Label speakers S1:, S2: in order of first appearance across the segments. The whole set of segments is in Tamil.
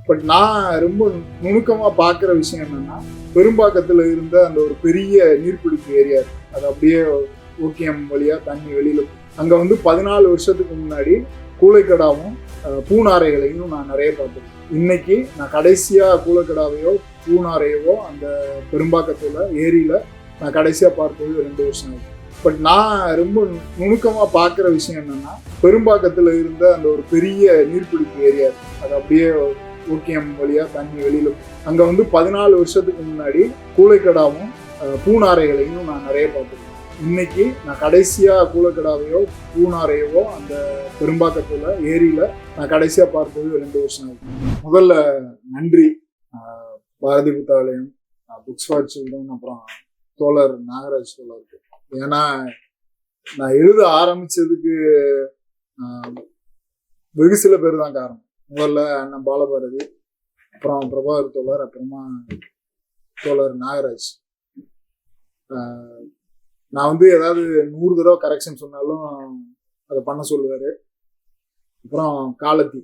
S1: பட் நான் ரொம்ப நுணுக்கமா பார்க்குற விஷயம் என்னன்னா, பெரும்பாக்கத்துல இருந்த அந்த ஒரு பெரிய நீர்பிடிப்பு ஏரியா இருக்கு. அது அப்படியே ஓகேஎம் வழியா தண்ணி வெளியில அங்க வந்து 14 வருஷத்துக்கு முன்னாடி கூளைக்கடாவும் பூநாரைகளையும் நான் நிறைய பார்த்துருக்கேன். இன்னைக்கு நான் கடைசியா கூளைக்கடாவையோ பூநாரையவோ அந்த பெரும்பாக்கத்துல ஏரியில நான் கடைசியா பார்த்தது 2 வருஷம் ஆகுது. பட் நான் ரொம்ப நுணுக்கமா பார்க்குற விஷயம் என்னன்னா, பெரும்பாக்கத்துல இருந்த அந்த ஒரு பெரிய நீர்பிடிப்பு ஏரியா இருக்கு. அது அப்படியே ஓகேஎம் வழியா தண்ணி வெளியில அங்க வந்து 14 வருஷத்துக்கு முன்னாடி கூளைக்கடாவும் பூநாரைகளையும் நான் நிறைய பார்த்துருக்கேன். இன்னைக்கு நான் கடைசியா கூளைக்கடாவையோ பூநாரையவோ அந்த பெரும்பாக்கத்துல ஏரியில நான் கடைசியா பார்த்தது 2 வருஷம் ஆகுது. முதல்ல நன்றி பாரதி புத்தாலயம், புக்ஸ் ஃபார் சில்ட்ரன், அப்புறம் தோழர் நாகராஜ் தோழருக்கு. ஏன்னா நான் எழுத ஆரம்பிச்சதுக்கு வெகு சில பேர் தான் காரணம். முதல்ல அண்ணன் பாலபாரதி, அப்புறம் பிரபாகர் தோழர், அப்புறமா தோழர் நாகராஜ். நான் வந்து ஏதாவது 100 தடவை கரெக்ஷன் சொன்னாலும் அதை பண்ண சொல்லுவார். அப்புறம் காலத்தி,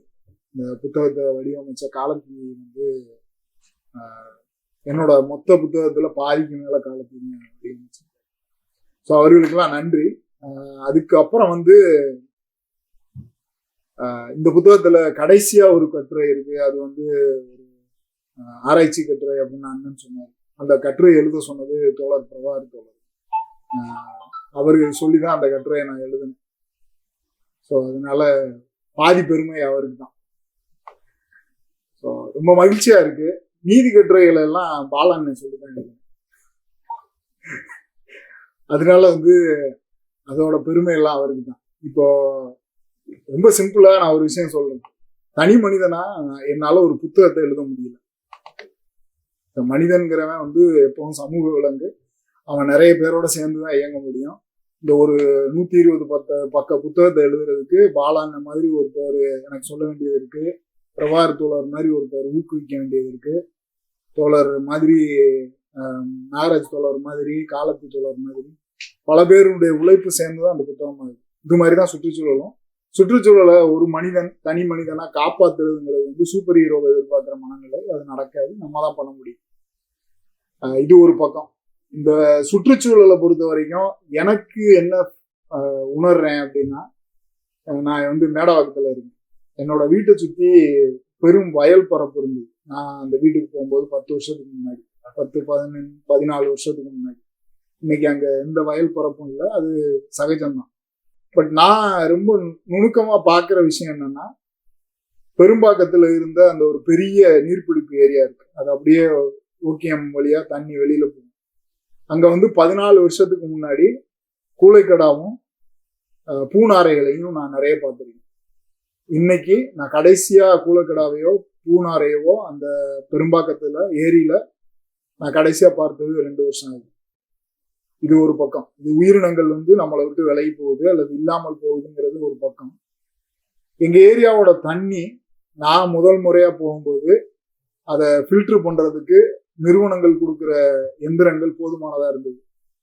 S1: இந்த புத்தகத்தை வடிவமைச்ச காலத்தி வந்து என்னோட மொத்த புத்தகத்துல பாதிக்கு மேல காலத்தி வடிவமைச்சேன். ஸோ அவர்களுக்கெல்லாம் நன்றி. அதுக்கப்புறம் வந்து இந்த புத்தகத்துல கடைசியா ஒரு கட்டுரை இருக்கு. அது வந்து ஒரு ஆராய்ச்சி கட்டுரை அப்படின்னு அண்ணன் சொன்னார். அந்த கட்டுரை எழுத சொன்னது தோழர் பிரபாகர் தோழர். அவர்கள் சொல்லிதான் அந்த கட்டுரையை நான் எழுதினேன். ஸோ அதனால பாதி பெருமை அவருக்கு தான். ஸோ ரொம்ப மகிழ்ச்சியா இருக்கு. நீதி கட்டுரைகள் எல்லாம் பாலாண்ணன் சொல்லிதான் எழுதினேன். அதனால வந்து அதோட பெருமை எல்லாம் அவருக்கு தான். இப்போ ரொம்ப சிம்பிளா நான் ஒரு விஷயம் சொல்றேன். தனி மனிதனா என்னால ஒரு புத்தகத்தை எழுத முடியல. மனிதன்கிறவன் வந்து எப்பவும் சமூக விலங்கு. அவன் நிறைய பேரோட சேர்ந்துதான் இயங்க முடியும். இந்த ஒரு 120 பக்க புத்தகத்தை எழுதுறதுக்கு பாலாண்ண மாதிரி ஒருத்தர் எனக்கு சொல்ல வேண்டியது இருக்கு. பிரபாகர் தோழர் மாதிரி ஒருத்தர் ஊக்குவிக்க வேண்டியது இருக்கு. தோழர் மாதிரி நாகராஜ் தோழர் மாதிரி காலத்தி தோழர் மாதிரி பல பேருடைய உழைப்பு சேர்ந்துதான் அந்த புத்தகம் ஆகுது. இது மாதிரிதான் சுற்றுச்சூழலும். சுற்றுச்சூழலை ஒரு மனிதன் தனி மனிதனா காப்பாத்துறதுங்கிறது வந்து சூப்பர் ஹீரோவை எதிர்பார்க்கிற மனநிலை. அது நடக்காது. நம்ம தான் பண்ண முடியும். இது ஒரு பக்கம். இந்த சுற்றுச்சூழலை பொறுத்த வரைக்கும் எனக்கு என்ன உணர்றேன் அப்படின்னா, நான் வந்து மேடவாக்கத்துல இருக்கேன். என்னோட வீட்டை சுத்தி பெரும் வயல் பரப்பு இருந்தது. நான் அந்த வீட்டுக்கு போகும்போது 10 வருஷத்துக்கு முன்னாடி, 14 வருஷத்துக்கு முன்னாடி. இன்னைக்கு அங்க எந்த வயல் பரப்பும் இல்லை. அது சகஜம்தான். பட் நான் ரொம்ப நுணுக்கமா பார்க்குற விஷயம் என்னன்னா, பெரும்பாக்கத்துல இருந்த அந்த ஒரு பெரிய நீர்பிடிப்பு ஏரியா இருக்கு. அது அப்படியே ஓகேஎம் வழியா தண்ணி வெளியில போகும். அங்க வந்து 14 வருஷத்துக்கு முன்னாடி கூளைக்கடாவும் பூநாரைகளையும் நான் நிறைய பார்த்துருக்கேன். இன்னைக்கு நான் கடைசியா கூளைக்கடாவையோ பூநாரையவோ அந்த பெரும்பாக்கத்துல ஏரியில நான் கடைசியா பார்த்தது 2 வருஷம் ஆகுது. இது ஒரு பக்கம். இது உயிரினங்கள் வந்து நம்மளை விட்டு விலகி போகுது அல்லது இல்லாமல் போகுதுங்கிறது ஒரு பக்கம். எங்க ஏரியாவோட தண்ணி நான் முதல் முறையா போகும்போது அதை ஃபில்டர் பண்றதுக்கு நிறுவனங்கள் கொடுக்குற எந்திரங்கள் போதுமானதா இருந்தது.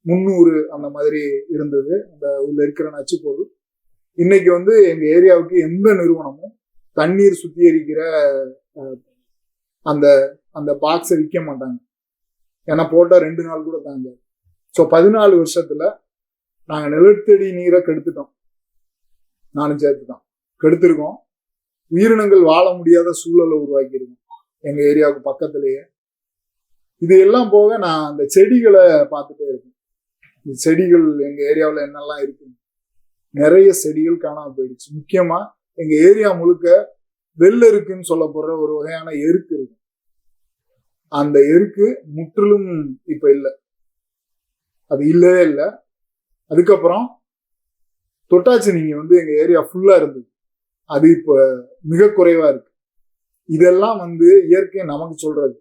S1: 300 அந்த மாதிரி இருந்தது அந்த உள்ள இருக்கிற நச்சு பொருள். இன்னைக்கு வந்து எங்க ஏரியாவுக்கு எந்த நிறுவனமும் தண்ணீர் சுத்திகரிக்கிற அந்த அந்த பாக்ஸை விற்க மாட்டாங்க. ஏன்னா போட்டா 2 நாள் கூட தாங்க. ஸோ 14 வருஷத்துல நாங்க நிலத்தடி நீரை கெடுத்துட்டோம். நானும் சேர்த்துதான் கெடுத்திருக்கோம். உயிரினங்கள் வாழ முடியாத சூழலை உருவாக்கியிருக்கோம் எங்க ஏரியாவுக்கு பக்கத்திலேயே. இது எல்லாம் போக நான் அந்த செடிகளை பார்த்துட்டே இருக்கேன். இந்த செடிகள் எங்க ஏரியாவில் என்னெல்லாம் இருக்கு, நிறைய செடிகள் காணாம போயிடுச்சு. முக்கியமா எங்க ஏரியா முழுக்க வெள்ளெருக்குன்னு சொல்ல போற ஒரு வகையான எருக்கு இருக்கு. அந்த எருக்கு முற்றிலும் இப்ப இல்லை. அது இல்லவே இல்லை. அதுக்கப்புறம் தொட்டாச்சு நீங்க வந்து எங்க ஏரியா ஃபுல்லா இருந்தது. அது இப்ப மிக குறைவா இருக்கு. இதெல்லாம் வந்து இயற்கை நமக்கு சொல்றது.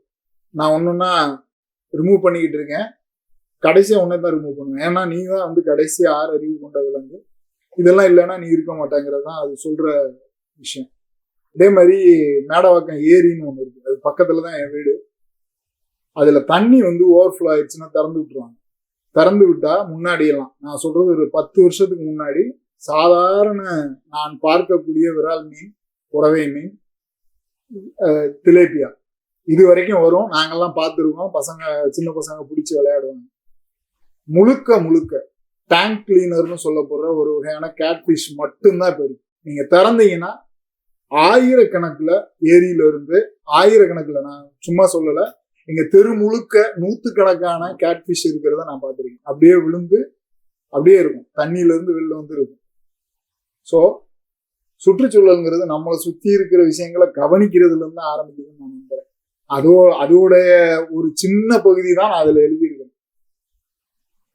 S1: நான் ஒன்னொன்னா ரிமூவ் பண்ணிக்கிட்டு இருக்கேன். கடைசியா ஒன்னே தான் ரிமூவ் பண்ணுவேன். ஏன்னா நீ தான் வந்து கடைசியா 6 அறிவு கொண்ட விலங்கு. இதெல்லாம் இல்லைன்னா நீ இருக்க மாட்டேங்கிறது தான் அது சொல்ற விஷயம். அதே மாதிரி மேடவாக்கம் ஏரின்னு ஒண்ணு இருக்கு. அது பக்கத்துலதான் என் வீடு. அதுல தண்ணி வந்து ஓவர்ஃப்ளோ ஆயிடுச்சுன்னா திறந்து விட்டுருவாங்க. திறந்து விட்டா முன்னாடி எல்லாம் நான் சொல்றது ஒரு 10 வருஷத்துக்கு முன்னாடி சாதாரண நான் பார்க்கக்கூடிய விரால் மீன், குறவை மீன், திலேபியா இது வரைக்கும் வரும். நாங்கெல்லாம் பார்த்துருக்கோம். பசங்க, சின்ன பசங்க பிடிச்சி விளையாடுவாங்க. முழுக்க முழுக்க டேங்க் கிளீனர்னு சொல்லப்படுற ஒரு வகையான கேட்ஃபிஷ் மட்டும்தான் இப்போ இருக்கு. நீங்க திறந்தீங்கன்னா ஆயிரக்கணக்கில் ஏரியில இருந்து, ஆயிரக்கணக்கில், நான் சும்மா சொல்லல, இங்க தெரு முழுக்க நூத்துக்கணக்கான கேட்ஃபிஷ் இருக்கிறத நான் பார்த்துருக்கேன். அப்படியே விழுந்து அப்படியே இருக்கும், தண்ணியில இருந்து வெளில வந்து இருக்கும். ஸோ சுற்றுச்சூழல்ங்கிறது நம்மளை சுத்தி இருக்கிற விஷயங்களை கவனிக்கிறதுல இருந்து ஆரம்பிக்குதுன்னு நான் நம்புறேன். அதோடைய ஒரு சின்ன பகுதி தான் நான் அதுல எழுதியிருக்கேன்.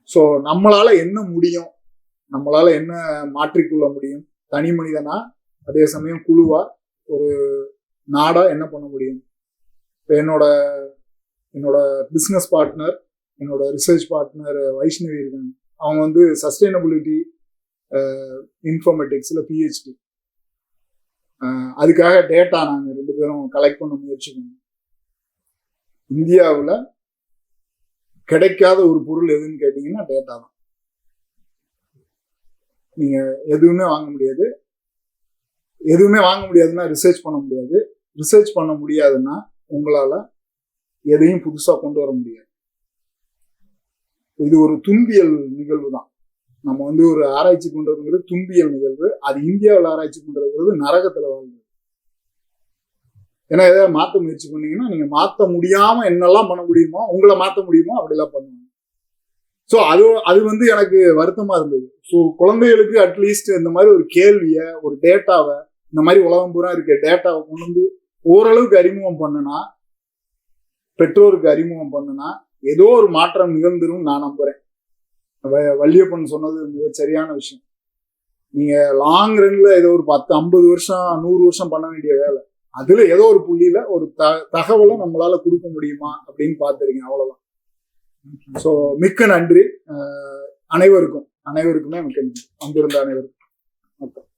S1: ஸோ நம்மளால என்ன முடியும், நம்மளால என்ன மாற்றிக்கொள்ள முடியும், தனி மனிதனா, அதே சமயம் குழுவா, ஒரு நாடா என்ன பண்ண முடியும். இப்போ என்னோட பிஸ்னஸ் பார்ட்னர், என்னோட ரிசர்ச் பார்ட்னர் வைஷ்ணவி இருக்காங்க. அவங்க வந்து சஸ்டைனபிலிட்டி இன்ஃபர்மேட்டிக்ஸ்ல பிஹெச்டி. அதுக்காக டேட்டா நாங்கள் 2 பேரும் கலெக்ட் பண்ண முயற்சி பண்ணோம். இந்தியாவில் கிடைக்காத ஒரு பொருள் எதுன்னு கேட்டீங்கன்னா டேட்டா தான். நீங்க எதுவுமே வாங்க முடியாது. எதுவுமே வாங்க முடியாதுன்னா ரிசர்ச் பண்ண முடியாது. ரிசர்ச் பண்ண முடியாதுன்னா உங்களால எதையும் புதுசா கொண்டு வர முடியாது. இது ஒரு துன்பியல் நிகழ்வு தான். நம்ம வந்து ஒரு ஆராய்ச்சி பண்றதுங்கிறது துன்பியல் நிகழ்வு. அது இந்தியாவில் ஆராய்ச்சி பண்றதுங்கிறது நரகத்துல வாழ்ந்தது. ஏன்னா எதாவது மாற்ற முயற்சி பண்ணீங்கன்னா நீங்க மாற்ற முடியாம என்னெல்லாம் பண்ண முடியுமோ, உங்களை மாற்ற முடியுமோ அப்படிலாம் பண்ணுவாங்க. ஸோ அது வந்து எனக்கு வருத்தமா இருந்தது. ஸோ குழந்தைகளுக்கு அட்லீஸ்ட் இந்த மாதிரி ஒரு கேள்வியை, ஒரு டேட்டாவை, இந்த மாதிரி உலகம் பூரா இருக்க டேட்டாவை கொண்டு வந்து ஓரளவுக்கு அறிமுகம் பண்ணுனா, பெற்றோருக்கு அறிமுகம் பண்ணுனா ஏதோ ஒரு மாற்றம் நிகழ்ந்துரும் நான் நம்புறேன். வள்ளியப்பன் சொன்னது மிக சரியான விஷயம். நீங்க லாங் ரன்ல ஏதோ ஒரு 10, 50 வருஷம், 100 வருஷம் பண்ண வேண்டிய வேலை, அதுல ஏதோ ஒரு புள்ளியில ஒரு தகவலை நம்மளால கொடுக்க முடியுமா அப்படின்னு பார்த்துருக்கீங்க. அவ்வளவுதான். ஸோ மிக்க நன்றி அனைவருக்குமே மிக்க நன்றி வந்திருந்த அனைவருக்கும்.